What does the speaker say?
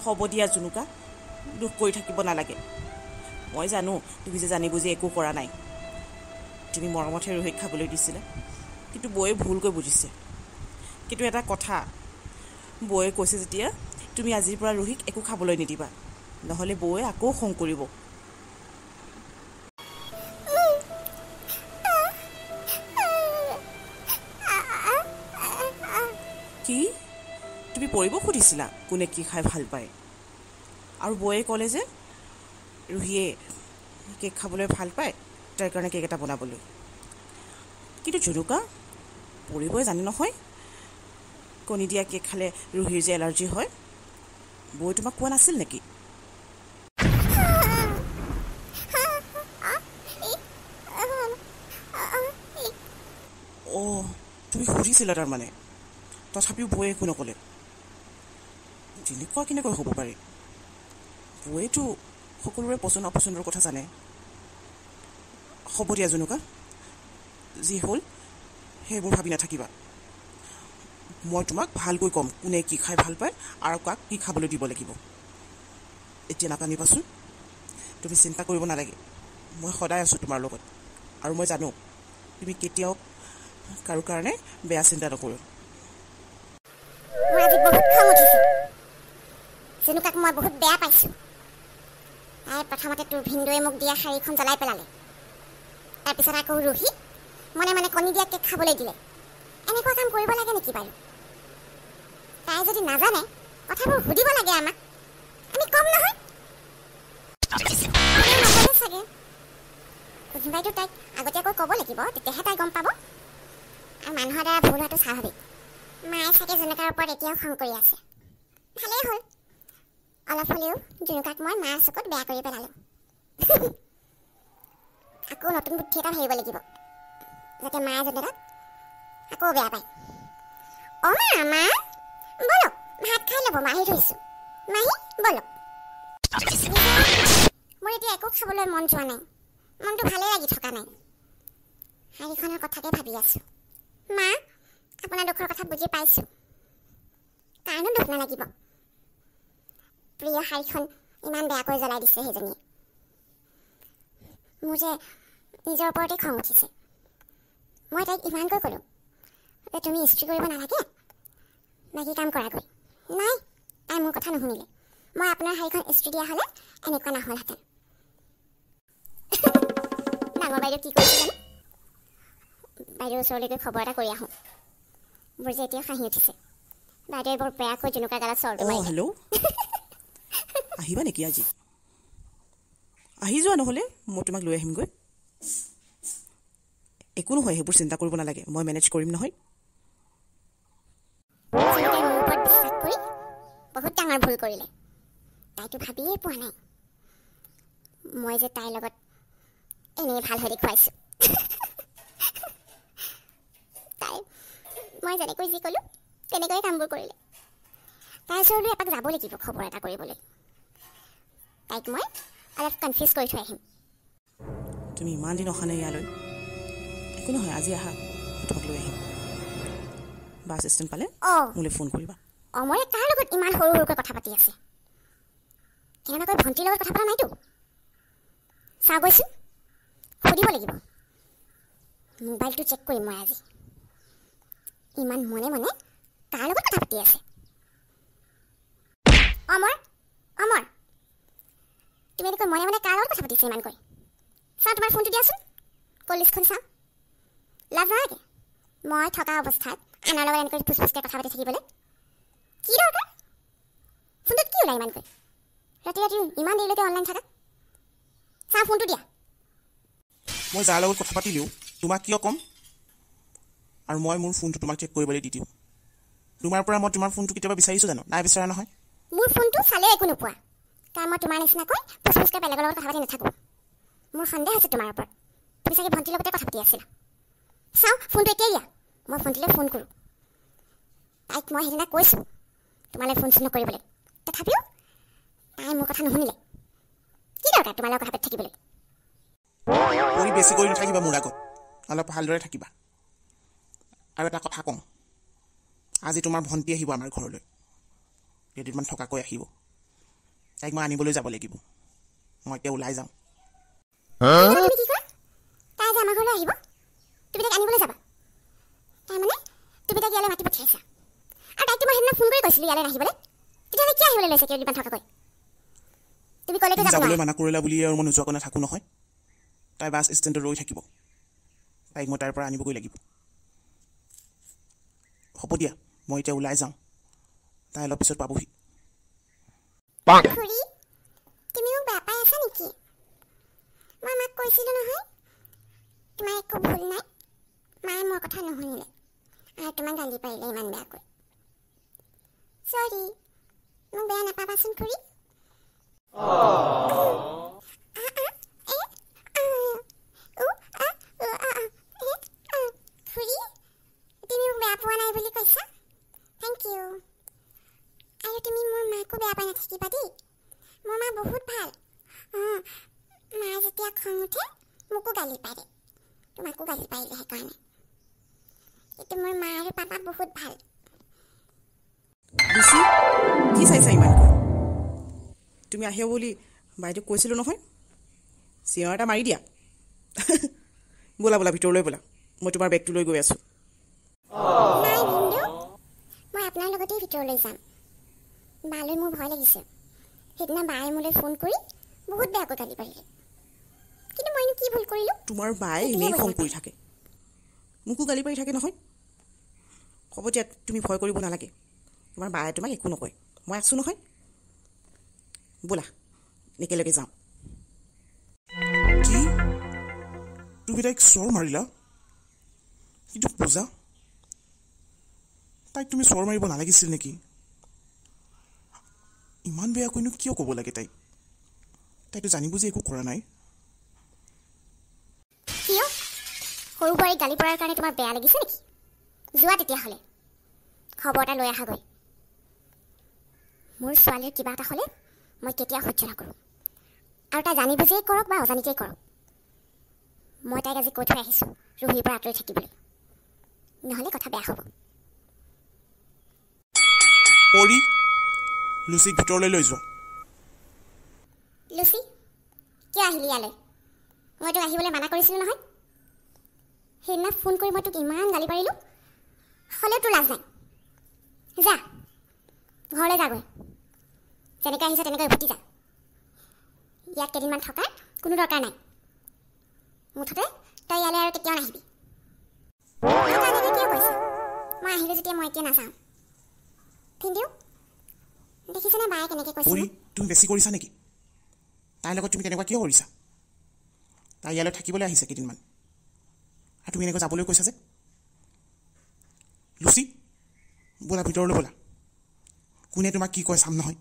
হ'ব দিয়া জুনুকা, দুখ কৰি থাকিব নালাগে। মই জানো তুমি যে জানি বুজি একো কৰা নাই। তুমি মৰমতহে ৰোহিক খাবলৈ দিছিলে, কিন্তু বৌয়ে ভুলকৈ বুজিছে। কিন্তু এটা কথা, বৌয়ে কৈছে যেতিয়া তুমি আজিৰ পৰা ৰোহিক একো খাবলৈ নিদিবা, নহ'লে বৌয়ে আকৌ খং কৰিব। কি তুমি পৰিব সুধিছিলা কোনে কি খাই ভাল পায়? আৰু বৌয়ে ক'লে যে ৰোহিয়ে কেক খাবলৈ ভাল পায়, তাৰ কাৰণে কেক এটা বনাবলৈ। কিন্তু জুনুকা, পৰিবই জানে নহয় কণী দিয়া কেক খালে ৰোহিৰ যে এলাৰ্জি হয়। বৌয়ে তোমাক কোৱা নাছিল নেকি? অঁ, তুমি সুধিছিলা তাৰমানে, তথাপিও বৌয়ে একো নক'লে। তেনেকুৱা কেনেকৈ হ'ব পাৰে? বৌয়েতো সকলোৰে পচন্দ অপচন্দৰ কথা জানে। হ'ব দিয়া জুনুকা, যি হ'ল সেইবোৰ ভাবি নাথাকিবা। মই তোমাক ভালকৈ ক'ম কোনে কি খাই ভাল পায় আৰু কাক কি খাবলৈ দিব লাগিব। এতিয়া নাকান্দিবাচোন, তুমি চিন্তা কৰিব নালাগে। মই সদায় আছোঁ তোমাৰ লগত, আৰু মই জানো তুমি কেতিয়াও কাৰো কাৰণে বেয়া চিন্তা নকৰোঁ। মোৰ আজি বহুত খং উঠিছে। জুনুকাক মই বহুত বেয়া পাইছোঁ। তাই প্ৰথমতে তোৰ ভিনদৌৱে মোক দিয়া শাড়ীখন জ্বলাই পেলালে, তাৰপিছত আকৌ ৰোহিত মনে মনে কণী দিয়া কেক খাবলৈ দিলে। এনেকুৱা কাম কৰিব লাগে নেকি বাৰু? তাই যদি নাজানে কথাবোৰ সুধিব লাগে আমাক, আমি কম নহয়। নাজানে চাগে, কোনোবাইতো তাইক আগতীয়াকৈ ক'ব লাগিব, তেতিয়াহে তাই গম পাব। আৰু মানুহৰ দ্বাৰা ভুল হোৱাটো স্বাভাৱিক। মায়ে চাগে জুনুকাৰ ওপৰত এতিয়াও খং কৰি আছে। ভালেই হ'ল, অলপ হ'লেও জুনুকাক মই মাৰ চকুত বেয়া কৰি পেলালোঁ। আকৌ নতুন বুদ্ধি এটা ভাবিব লাগিব, যাতে মায়ে জুনুকাক আকৌ বেয়া পায়। অ' মা, বলক ভাত খাই ল'ব, মাহী থৈছোঁ। মাহী বলক। মোৰ এতিয়া একো খাবলৈ মন যোৱা নাই, মনটো ভালেই লাগি থকা নাই। শাড়ীখনৰ কথাকে ভাবি আছোঁ। মা, আপোনাৰ দুখৰ কথা বুজি পাইছোঁ, কাৰণো দুখ নালাগিব। প্ৰিয় শাড়ীখন ইমান বেয়াকৈ জ্বলাই দিছে সেইজনীয়ে। মোৰ যে নিজৰ ওপৰতে খং উঠিছে। মই তাইক ইমানকৈ ক'লোঁ যে তুমি ইস্ত্ৰি কৰিব নালাগে, বাকী কাম কৰাগৈ। নাই, তাই মোৰ কথা নুশুনিলে। মই আপোনাৰ শাড়ীখন ইস্ত্ৰি দিয়া হ'লে এনেকুৱা নহ'লহেঁতেন। ডাঙৰ বাইদেউ কি কৰিছে জানো? বাইদেউৰ ওচৰলৈ গৈ খবৰ এটা কৰি আহোঁ। মোৰ যে এতিয়া হাঁহি উঠিছে। বাইদেৱে বৰ বেয়াকৈ জুনুকাৰ গালত চৰটো মাৰিলে। হেল্ল', আহিবা নেকি আজি? আহি যোৱা, নহ'লে মই তোমাক লৈ আহিমগৈ। একো নহয়, সেইবোৰ চিন্তা কৰিব নালাগে, মই মেনেজ কৰিম নহয়। জুনুকাই মোৰ ওপৰত বিশ্বাস কৰি বহুত ডাঙৰ ভুল কৰিলে। তাইতো ভাবিয়ে পোৱা নাই মই যে তাইৰ লগত এনেই ভাল হৈ দেখুৱাইছোঁ। তাই মই যেনেকৈ যি ক'লোঁ তেনেকৈয়ে কামবোৰ কৰিলে। তাইৰ ওচৰলৈ এপাক যাব লাগিব খবৰ এটা কৰিবলৈ। তাইক মই অলপ কনফিউজ কৰি থৈ আহিম। তুমি ইমান দিন অহা নাই ইয়ালৈ। একো নহয়, আজি আহা, মই তোমাক লৈ আহিম। বাছ ষ্টেণ্ড পালে মোলৈ ফোন কৰিবা। অমৰে কাৰ লগত ইমান সৰু সৰুকৈ কথা পাতি আছে? কেনেবাকৈ ভণ্টিৰ লগত কথা পতা নাইতো? চাওঁ গৈছোঁ, সুধিব লাগিব। মোবাইলটো চেক কৰিম মই আজি। ইমান মনে মনে কাৰ লগত কথা পাতি আছে? অমৰ, অমৰ, তুমি এনেকৈ মনে মনে কাৰ লগত কথা পাতিছা ইমানকৈ? চাওঁ তোমাৰ ফোনটো দিয়াচোন, কল লিষ্টখন চাওঁ। লাজ নালাগে মই থকা অৱস্থাত আনৰ লগত এনেকৈ ফুচফুচকৈ কথা পাতি থাকিবলৈ? কি দৰকাৰ? ফোনটোত কি ওলাই ইমানকৈ? ৰাতি ৰাতি ইমান দেৰিলৈকে অনলাইন থাকা? চাওঁ ফোনটো দিয়া। মই যাৰ লগত কথা পাতিলেও তোমাক কিয় ক'ম? আৰু মই মোৰ ফোনটো তোমাক চেক কৰিবলৈ দি দিওঁ। তোমাৰ পৰা মই তোমাৰ ফোনটো কেতিয়াবা বিচাৰিছোঁ জানো? নাই বিচৰা নহয়। মোৰ ফোনটো চালে একো নোপোৱা, কাৰণ মই তোমাৰ নিচিনাকৈ ফুচফুচকৈ বেলেগৰ লগত কথা পাতি নাথাকোঁ। মোৰ সন্দেহ আছে তোমাৰ ওপৰত, তুমি চাগে ভণ্টিৰ লগতে কথা পাতি আছিলা। চাওঁ ফোনটো এতিয়াই দিয়া, মই ভণ্টিলৈ ফোন কৰোঁ। তাইক মই সেইদিনা কৈছোঁ তোমালৈ ফোন চোন নকৰিবলৈ, তথাপিও তাই মোৰ কথা নুশুনিলে। কি দৰকাৰ তোমাৰ লগত কথা পাতি থাকিবলৈ? পৰি বেছি কৰি নাথাকিবা মোৰ আগত, অলপ ভালদৰে থাকিবা। আৰু এটা কথা কওঁ, আজি তোমাৰ ভণ্টি আহিব আমাৰ ঘৰলৈ, কেইদিনমান থকাকৈ আহিব। তাইক মই আনিবলৈ যাব লাগিব। মই এতিয়া ওলাই যাওঁ। তুমি কি কৰা? তাই যে আমাৰ ঘৰলৈ আহিব, তুমি তাইক আনিবলৈ যাবা? তাৰমানে তুমি তাইক ইয়ালৈ মাতি পঠিয়াইছা। আৰু তাইক মই সেইদিনা ফোন কৰি কৈছিলোঁ ইয়ালৈ নাহিবলৈ। তেতিয়াহ'লে কি আহিবলৈ লৈছে কেইদিনমান থকাকৈ? তুমি ক'লেতো যাব যাবলৈ নোৱাৰা। মানা কৰিলা বুলি আৰু মই নোযোৱাকৈ নাথাকোঁ নহয়। তাই বাছ ষ্টেণ্ডত ৰৈ থাকিব। তাইক মই তাৰ পৰা আনিবগৈ লাগিব। হ'ব দিয়া, মই এতিয়া ওলাই যাওঁ। তাই অলপ পিছত পাবহি। খুৰী, তুমি মোক বেয়া পাই আছা নেকি? মই মাক কৈছিলোঁ নহয়, তোমাৰ একো ভুল নাই। মায়ে মোৰ কথা নুশুনিলে আৰু তোমাক গালি পাৰিলে ইমান বেয়াকৈ। চৰি, মোক বেয়া নাপাবাচোন খুৰী। খুৰী, তুমি মোক বেয়া পোৱা নাই বুলি কৈছা, থেংক ইউ। আৰু তুমি মোৰ মাকো বেয়া পাই নাথাকিবা দেই। মোৰ মা বহুত ভাল। মায়ে যেতিয়া খং উঠে মোকো গালি পাৰে, তোমাকো গালি পাৰিলে সেইকাৰণে। কিন্তু মোৰ মা আৰু পাপা বহুত ভাল। লুচি, কি চাইছা ইমানকৈ? তুমি আহিব বুলি বাইদেউক কৈছিলোঁ নহয়। চিঞৰ এটা মাৰি দিয়া। ব'লা ব'লা ভিতৰলৈ ব'লা, মই তোমাৰ বেগটো লৈ গৈ আছোঁ। নাই ভিনদেউ, মই আপোনাৰ লগতেই ভিতৰলৈ যাম। বালৈ মোৰ ভয় লাগিছে। সেইদিনা বায়ে মোলৈ ফোন কৰি বহুত বেয়াকৈ গালি পাৰিলে। কিন্তু মইনো কি ভুল কৰিলোঁ? তোমাৰ বায়ে এনেই খং কৰি থাকে, মোকো গালি পাৰি থাকে নহয়। হ'ব দিয়া, তুমি ভয় কৰিব নালাগে। তোমাৰ বায়ে তোমাক একো নকয়, মই আছোঁ নহয়। ব'লা একেলগে যাওঁ। কি? তুমি তাইক চৰ মাৰিলা? কিন্তু পূজা, তাইক তুমি চৰ মাৰিব নালাগিছিল নেকি? ইমান বেয়াকৈনো কিয় ক'ব লাগে তাইক? তাইতো জানি বুজি একো কৰা নাই। কিয়? সৰু বোৱাৰীক গালি পৰাৰ কাৰণে তোমাৰ বেয়া লাগিছে নেকি? যোৱা তেতিয়াহ'লে, খবৰ এটা লৈ আহাগৈ। মোৰ ছোৱালীৰ কিবা এটা হ'লে মই কেতিয়াও সহ্য নকৰোঁ। আৰু তাই জানি বুজিয়েই কৰক বা অজানিতেই কৰক, মই তাইক আজি কৈ থৈ আহিছোঁ ৰুহিৰ পৰা আঁতৰি থাকিবলৈ, নহ'লে কথা বেয়া হ'ব। পৰি, লুচিক ভিতৰলৈ লৈ যোৱা। লুচি, কিয় আহিলি ইয়ালৈ? মই তোক আহিবলৈ মানা কৰিছিলোঁ নহয়। সেইদিনা ফোন কৰি মই তোক ইমান গালি পাৰিলোঁ, হ'লেও তোৰ লাজ নাই। যা ঘৰলৈ যাগৈ, যেনেকৈ আহিছ তেনেকৈ উভতি যা। ইয়াত কেইদিনমান থকাৰ কোনো দৰকাৰ নাই। মুঠতে তই ইয়ালৈ আৰু কেতিয়াও নাহিবি। কিয় কৈছ? মই আহিলোঁ যেতিয়া মই এতিয়া নাযাওঁ। ভিনদেউ, দেখিছেনে বায়ে কেনেকৈ কৈছে? পৰি, তুমি বেছি কৰিছা নেকি? তাইৰ লগত তুমি তেনেকুৱা কিয় কৰিছা? তাই ইয়ালৈ থাকিবলৈ আহিছে কেইদিনমান, আৰু তুমি এনেকৈ যাবলৈ কৈছা যে? লুচি, ব'লা ভিতৰলৈ ব'লা। কোনে তোমাক কি কয় চাম নহয়।